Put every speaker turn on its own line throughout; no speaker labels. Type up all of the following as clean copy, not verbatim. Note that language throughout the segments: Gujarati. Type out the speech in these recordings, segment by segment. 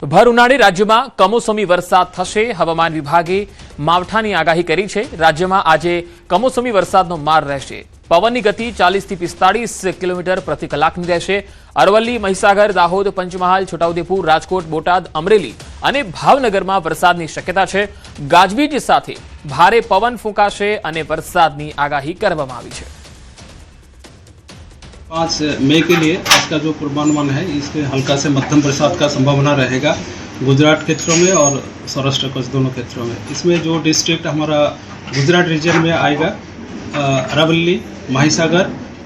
તો ભર ઉનાળે રાજ્યમાં કમોસમી વરસાદ થશે. હવામાન વિભાગે માવઠાની આગાહી કરી છે. રાજ્યમાં આજે કમોસમી વરસાદનો માર રહેશે. પવનની ગતિ 40 થી 45 કિલોમીટર પ્રતિ કલાકની રહેશે. અરવલ્લી, મહીસાગર, દાહોદ, પંચમહાલ, છોટાઉદેપુર, રાજકોટ, બોટાદ, અમરેલી અને ભાવનગરમાં વરસાદની શક્યતા છે. ગાજવીજ સાથે ભારે પવન ફૂંકાશે અને વરસાદની આગાહી કરવામાં આવી છે.
5 मई के लिए आज का जो पूर्वानुमान है इसमें हल्का से मध्यम बरसात का संभावना रहेगा गुजरात क्षेत्रों में और सौराष्ट्र कच्छ दोनों क्षेत्रों में। इसमें जो डिस्ट्रिक्ट हमारा गुजरात रीजन में आएगा अरवल्ली, महीसागर,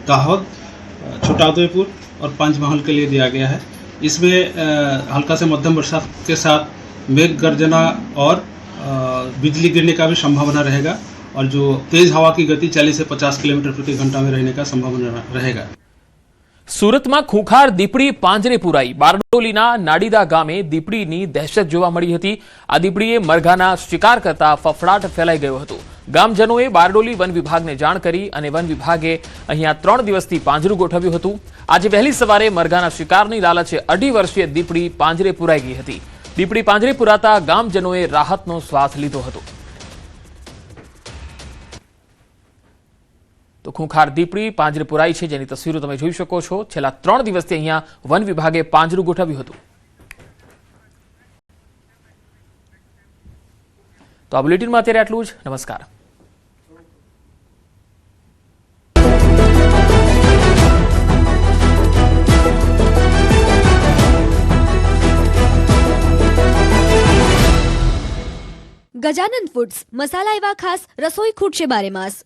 दाहोद, छोटाउदेपुर और पंचमहल के लिए दिया गया है। इसमें हल्का से मध्यम बरसात के साथ मेघ गर्जना और बिजली गिरने का भी संभावना रहेगा और जो तेज हवा की गति 40 से 50 किलोमीटर प्रति घंटा में रहने का संभावना रहेगा।
સુરતમાં ખૂંખાર દીપડી પાંજરે પુરાઈ. બારડોલીના નાડીદા ગામે દીપડીની દહેશત જોવા મળી હતી. આ દીપડીએ મરઘાના શિકાર કરતા ફફડાટ ફેલાઈ ગયો હતો. ગામજનોએ બારડોલી વન વિભાગને જાણ કરી અને વન વિભાગે અહીંયા 3 દિવસથી પાંજરું ગોઠવ્યું હતું. આજે વહેલી સવારે મરઘાના શિકારની લાલચે 2.5 વર્ષીય દીપડી પાંજરે પુરાઈ ગઈ હતી. દીપડી પાંજરે પુરાતા ગામજનોએ રાહતનો શ્વાસ લીધો હતો. તો ખૂંખાર દીપડી પાંજરે પુરાઈ છે, જેની તસવીરો તમે જોઈ શકો છો. છેલ્લા 3 દિવસથી અહીંયા વન વિભાગે પાંજરું ગોઠવ્યું હતું. તો આ બુલેટિનમાં અત્યારે આટલું જ. નમસ્કાર.
ગજાનંદ ફૂડ્સ મસાલા એવા ખાસ રસોઈ ખૂટશે બારે માસ.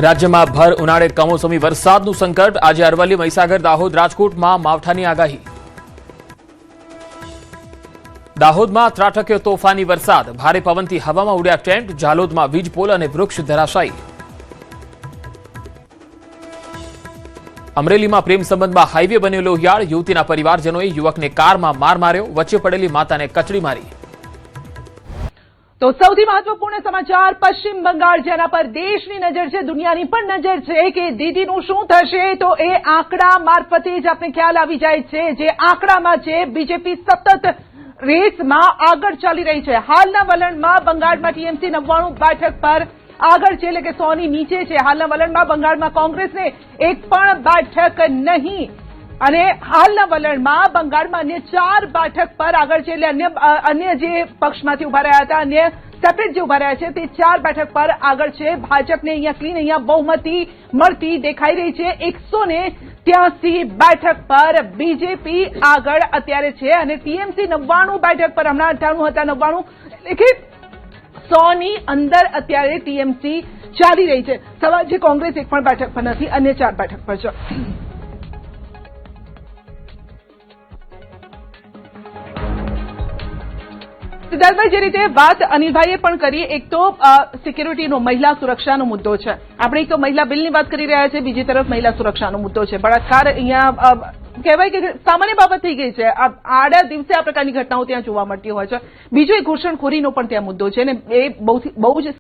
રાજ્યમાં ભર ઉનાળે કમોસમી વરસાદનું સંકટ. આજે અરવલ્લી, મહીસાગર, દાહોદ, રાજકોટમાં માવઠાની આગાહી. દાહોદમાં ત્રાટક્યો તોફાની વરસાદ. ભારે પવનથી હવામાં ઉડ્યા ટેન્ટ. ઝાલોદમાં વીજ પોલ અને વૃક્ષ ધરાશાયી. અમરેલીમાં પ્રેમ સંબંધમાં હાઈવે બન્યો લોહિયાળ. યુવતીના પરિવારજનોએ યુવકને કારમાં માર માર્યો. વચ્ચે પડેલી માતાને કચડી મારી.
તો સૌથી મહત્વપૂર્ણ સમાચાર પશ્ચિમ બંગાળ, જેના પર દેશની નજર છે, દુનિયાની પણ નજર છે કે દીદીનું શું થશે. તો એ આંકડા મારફતે જ આપણે ખ્યાલ આવી જાય છે. જે આંકડામાં છે, બીજેપી સતત રેસમાં આગળ ચાલી રહી છે. હાલના વલણમાં બંગાળમાં ટીએમસી 99 બેઠક પર આગળ છે, એટલે કે 100 ની નીચે છે. હાલના વલણમાં બંગાળમાં કોંગ્રેસને એક પણ બેઠક નહીં અને હાલના વલણમાં બંગાળમાં અન્ય 4 બેઠક પર આગળ છે. એટલે અન્ય જે પક્ષમાંથી ઉભા રહ્યા હતા, અન્ય સેપરેટ જે ઉભા રહ્યા છે, તે 4 બેઠક પર આગળ છે. ભાજપને અહીંયા ક્લીન અહીંયા બહુમતી મળતી દેખાઈ રહી છે. 183 બેઠક પર બીજેપી આગળ અત્યારે છે અને ટીએમસી 99 બેઠક પર, હમણાં 98 હતા, 99 એટલે કે 100 ની અંદર અત્યારે ટીએમસી ચાલી રહી છે. સવાલ છે, કોંગ્રેસ એક પણ બેઠક પર નથી, અન્ય 4 બેઠક પર છે. સિદ્ધાર્થભાઈ, જે રીતે વાત અનિલભાઈએ પણ કરી, એક તો સિક્યુરિટીનો, મહિલા સુરક્ષાનો મુદ્દો છે. આપણે એક તો મહિલા બિલની વાત કરી રહ્યા છે, બીજી તરફ મહિલા સુરક્ષાનો મુદ્દો છે. બળાત્કાર અહીંયા કહેવાય કે સામાન્ય બાબત થઈ ગઈ છે. આડા દિવસે આ પ્રકારની ઘટનાઓ ત્યાં જોવા મળતી હોય છે. બીજો એક ઘૂસણખોરીનો પણ ત્યાં મુદ્દો છે અને એ બહુ જ